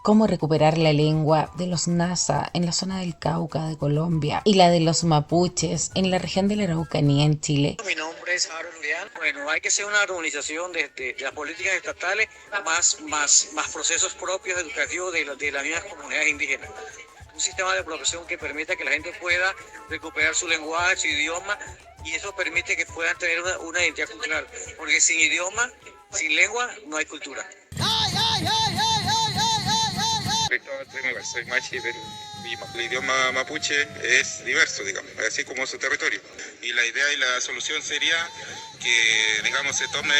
cómo recuperar la lengua de los Nasa en la zona del Cauca de Colombia y la de los mapuches en la región de la Araucanía en Chile. Mi nombre es Harold Leal. Bueno, hay que hacer una armonización de las políticas estatales, más procesos propios educativos de las mismas comunidades indígenas. Un sistema de profesión que permita que la gente pueda recuperar su lenguaje, su idioma, y eso permite que puedan tener una identidad cultural, porque sin idioma, sin lengua, no hay cultura. Soy machi, pero el idioma mapuche es diverso, digamos, así como su territorio. Y la idea y la solución sería que, digamos, se tome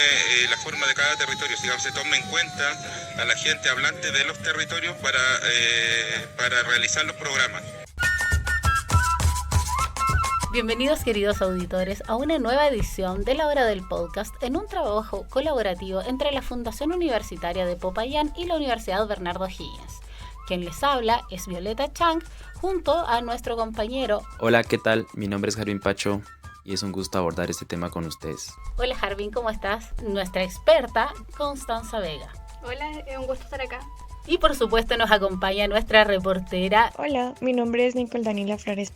la forma de cada territorio, digamos, se tome en cuenta a la gente hablante de los territorios para realizar los programas. Bienvenidos, queridos auditores, a una nueva edición de La Hora del Podcast en un trabajo colaborativo entre la Fundación Universitaria de Popayán y la Universidad Bernardo O'Higgins. Quien les habla es Violeta Chang, junto a nuestro compañero... Hola, ¿qué tal? Mi nombre es Jarvin Pacho y es un gusto abordar este tema con ustedes. Hola Jarvin, ¿cómo estás? Nuestra experta, Constanza Vega. Hola, es un gusto estar acá. Y por supuesto nos acompaña nuestra reportera... Hola, mi nombre es Nicole Daniela Flores.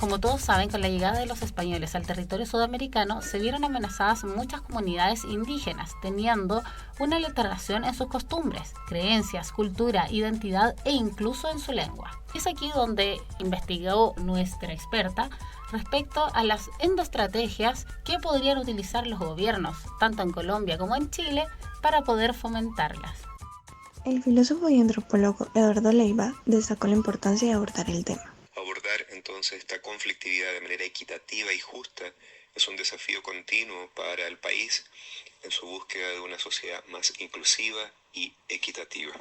Como todos saben, con la llegada de los españoles al territorio sudamericano se vieron amenazadas muchas comunidades indígenas, teniendo una alteración en sus costumbres, creencias, cultura, identidad e incluso en su lengua. Es aquí donde investigó nuestra experta respecto a las endoestrategias que podrían utilizar los gobiernos, tanto en Colombia como en Chile, para poder fomentarlas. El filósofo y antropólogo Eduardo Leiva destacó la importancia de abordar el tema. Abordar entonces esta conflictividad de manera equitativa y justa es un desafío continuo para el país en su búsqueda de una sociedad más inclusiva y equitativa.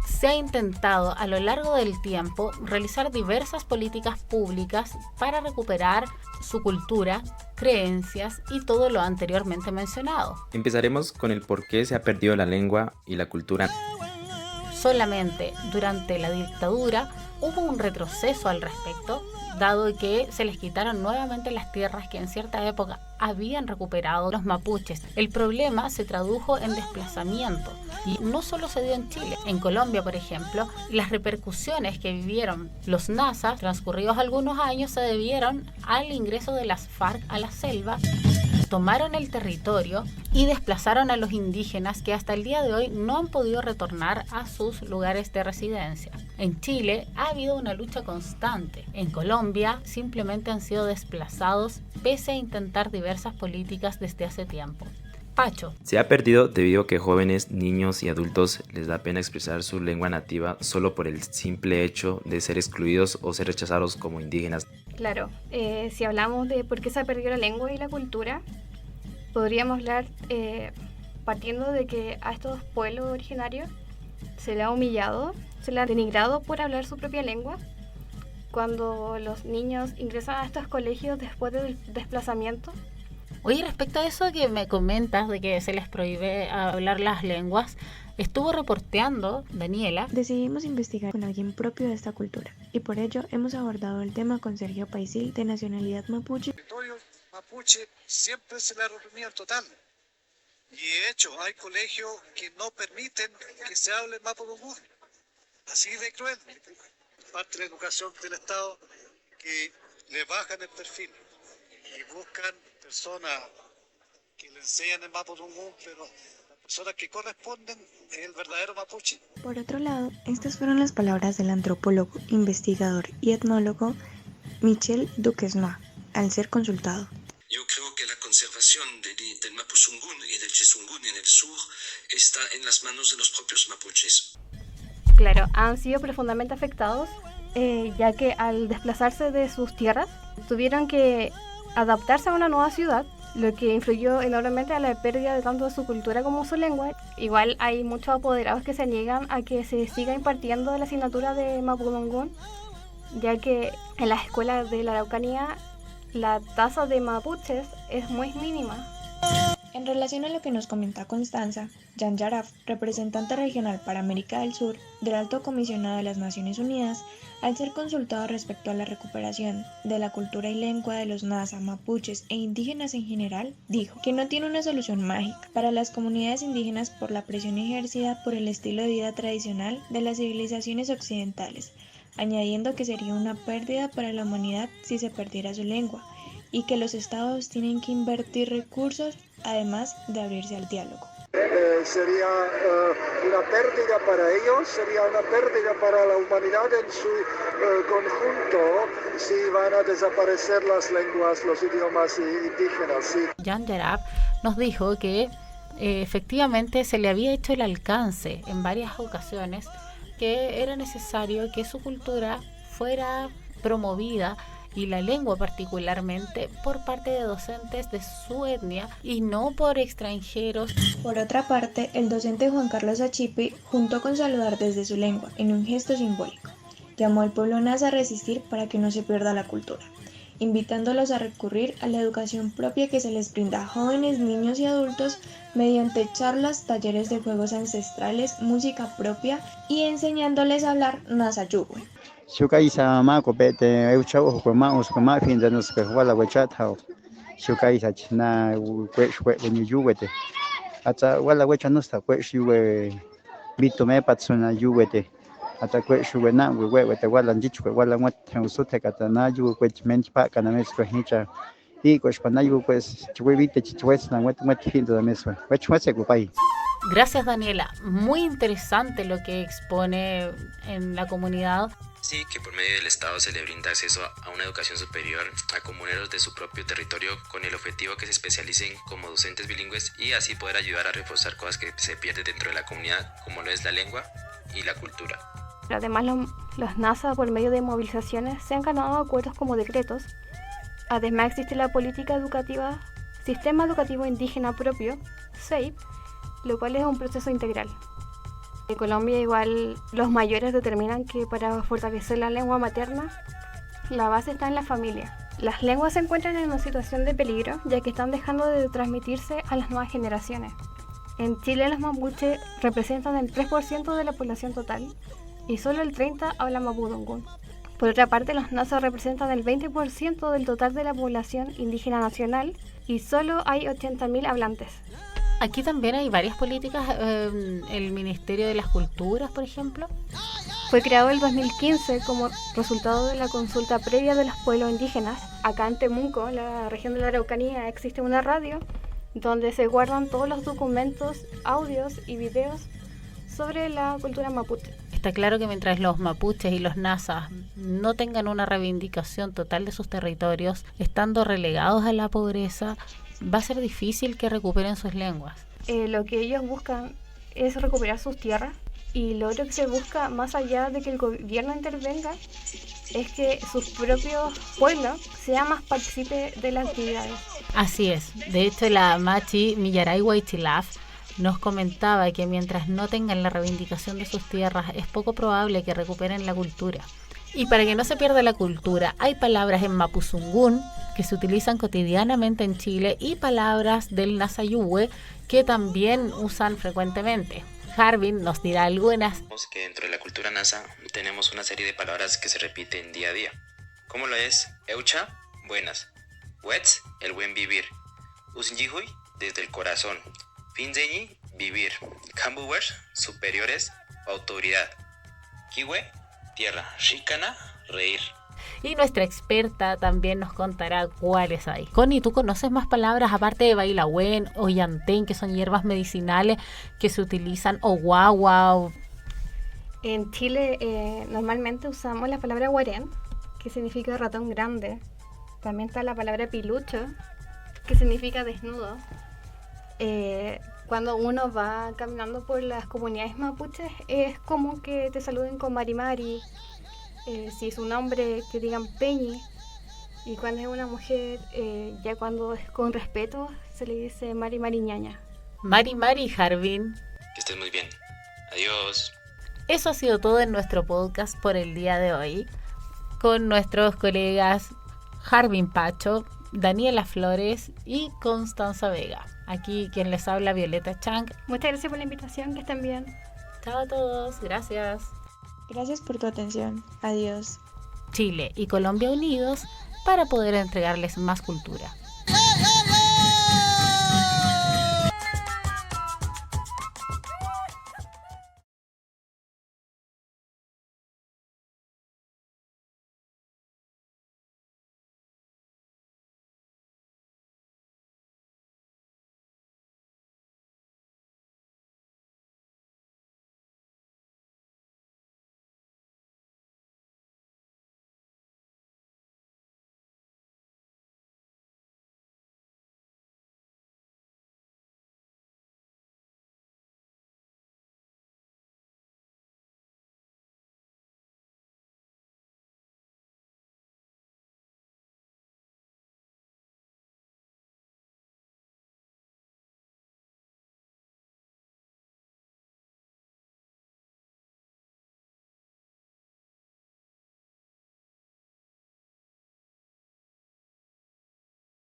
Se ha intentado a lo largo del tiempo realizar diversas políticas públicas para recuperar su cultura, creencias y todo lo anteriormente mencionado. Empezaremos con el por qué se ha perdido la lengua y la cultura. Solamente durante la dictadura hubo un retroceso al respecto, dado que se les quitaron nuevamente las tierras que en cierta época habían recuperado los mapuches. El problema se tradujo en desplazamiento y no solo se dio en Chile. En Colombia, por ejemplo, las repercusiones que vivieron los Nasa transcurridos algunos años se debieron al ingreso de las FARC a la selva. Tomaron el territorio y desplazaron a los indígenas que hasta el día de hoy no han podido retornar a sus lugares de residencia. En Chile ha habido una lucha constante. En Colombia simplemente han sido desplazados pese a intentar diversas políticas desde hace tiempo. Pacho. Se ha perdido debido a que jóvenes, niños y adultos les da pena expresar su lengua nativa solo por el simple hecho de ser excluidos o ser rechazados como indígenas. Claro, si hablamos de por qué se ha perdido la lengua y la cultura, podríamos hablar partiendo de que a estos pueblos originarios se les ha humillado, se les ha denigrado por hablar su propia lengua. Cuando los niños ingresan a estos colegios después del desplazamiento. Oye, respecto a eso que me comentas de que se les prohíbe hablar las lenguas, estuvo reporteando Daniela. Decidimos investigar con alguien propio de esta cultura y por ello hemos abordado el tema con Sergio Paisil, de nacionalidad mapuche. El territorio mapuche siempre se le ha reprimido total. Y de hecho hay colegios que no permiten que se hable mapudungún. Así de cruel. Parte de la educación del Estado que le bajan el perfil y buscan personas que le enseñan el mapudungún, pero las personas que corresponden es el verdadero mapuche. Por otro lado, estas fueron las palabras del antropólogo, investigador y etnólogo Michel Duquesnoy, al ser consultado. Yo creo que la conservación del mapuzungún y del chizungún en el sur está en las manos de los propios mapuches. Claro, han sido profundamente afectados, ya que al desplazarse de sus tierras tuvieron que adaptarse a una nueva ciudad, lo que influyó enormemente a la pérdida de tanto de su cultura como su lengua. Igual hay muchos apoderados que se niegan a que se siga impartiendo la asignatura de mapudungún, ya que en las escuelas de la Araucanía la tasa de mapuches es muy mínima. En relación a lo que nos comenta Constanza, Jan Yaraf, representante regional para América del Sur del Alto Comisionado de las Naciones Unidas, al ser consultado respecto a la recuperación de la cultura y lengua de los Nasa, mapuches e indígenas en general, dijo que no tiene una solución mágica para las comunidades indígenas por la presión ejercida por el estilo de vida tradicional de las civilizaciones occidentales, añadiendo que sería una pérdida para la humanidad si se perdiera su lengua, y que los estados tienen que invertir recursos además de abrirse al diálogo. Sería una pérdida para ellos, sería una pérdida para la humanidad en su conjunto si van a desaparecer las lenguas, los idiomas indígenas. Sí. Jan Yaraf nos dijo que efectivamente se le había hecho el alcance en varias ocasiones que era necesario que su cultura fuera promovida y la lengua particularmente por parte de docentes de su etnia y no por extranjeros. Por otra parte, el docente Juan Carlos Achipi, junto con saludar desde su lengua en un gesto simbólico, llamó al pueblo Nasa a resistir para que no se pierda la cultura, invitándolos a recurrir a la educación propia que se les brinda a jóvenes, niños y adultos mediante charlas, talleres de juegos ancestrales, música propia y enseñándoles a hablar Nasa Yuwe. Shukaisa ma kopete euchau ma fin de nos que wala wechatao Shukaisa na kweshwe yuwete ata wala wecha no sta kweshiwe bitome patsuna yuwete ata kweshiwe na wewete wala ndichwe wala wat usute katana yu kwechment pa kana mesco hincha y kweshpanayu pues chwevite chichwesna wat fin de mesco wechwese kupai. Gracias, Daniela, muy interesante lo que expone en la comunidad. Sí, que por medio del Estado se le brinda acceso a una educación superior a comuneros de su propio territorio con el objetivo que se especialicen como docentes bilingües y así poder ayudar a reforzar cosas que se pierden dentro de la comunidad, como lo es la lengua y la cultura. Además, los NASA, por medio de movilizaciones, se han ganado acuerdos como decretos. Además, existe la política educativa, Sistema Educativo Indígena Propio, SEIP, lo cual es un proceso integral. En Colombia igual los mayores determinan que para fortalecer la lengua materna, la base está en la familia. Las lenguas se encuentran en una situación de peligro ya que están dejando de transmitirse a las nuevas generaciones. En Chile los mapuches representan el 3% de la población total y solo el 30% habla mapudungún. Por otra parte, los Nasa representan el 20% del total de la población indígena nacional y solo hay 80.000 hablantes. Aquí también hay varias políticas, el Ministerio de las Culturas, por ejemplo. Fue creado en 2015 como resultado de la consulta previa de los pueblos indígenas. Acá en Temuco, la región de la Araucanía, existe una radio donde se guardan todos los documentos, audios y videos sobre la cultura mapuche. Está claro que mientras los mapuches y los nasas no tengan una reivindicación total de sus territorios, estando relegados a la pobreza, va a ser difícil que recuperen sus lenguas. Lo que ellos buscan es recuperar sus tierras y lo otro que se busca, más allá de que el gobierno intervenga, es que sus propios pueblos sean más partícipes de las actividades. Así es. De hecho, la Machi Millaray Huaychilaf nos comentaba que mientras no tengan la reivindicación de sus tierras, es poco probable que recuperen la cultura. Y para que no se pierda la cultura, hay palabras en mapuzungún que se utilizan cotidianamente en Chile y palabras del Nasa Yuwe que también usan frecuentemente. Harvin nos dirá algunas. Que dentro de la cultura Nasa tenemos una serie de palabras que se repiten día a día, como lo es Eucha, buenas, Wets, el buen vivir, Usinjihui, desde el corazón, Finzeñi, vivir, Kambuwers, superiores, autoridad, Kiwe, tierra, Shikana, reír. Y nuestra experta también nos contará cuáles hay. Connie, ¿tú conoces más palabras aparte de bailawen o yantén, que son hierbas medicinales que se utilizan, o guagua? En Chile normalmente usamos la palabra guarén, que significa ratón grande. También está la palabra pilucho, que significa desnudo. Cuando uno va caminando por las comunidades mapuches, es común que te saluden con mari mari. Si es un hombre, que digan peñi. Y cuando es una mujer, ya cuando es con respeto, se le dice mari mari ñaña. Mari mari, Harvin. Que estés muy bien. Adiós. Eso ha sido todo en nuestro podcast por el día de hoy, con nuestros colegas Harvin Pacho, Daniela Flores y Constanza Vega. Aquí quien les habla, Violeta Chang. Muchas gracias por la invitación, que estén bien. Chao a todos, gracias. Gracias por tu atención. Adiós. Chile y Colombia unidos para poder entregarles más cultura.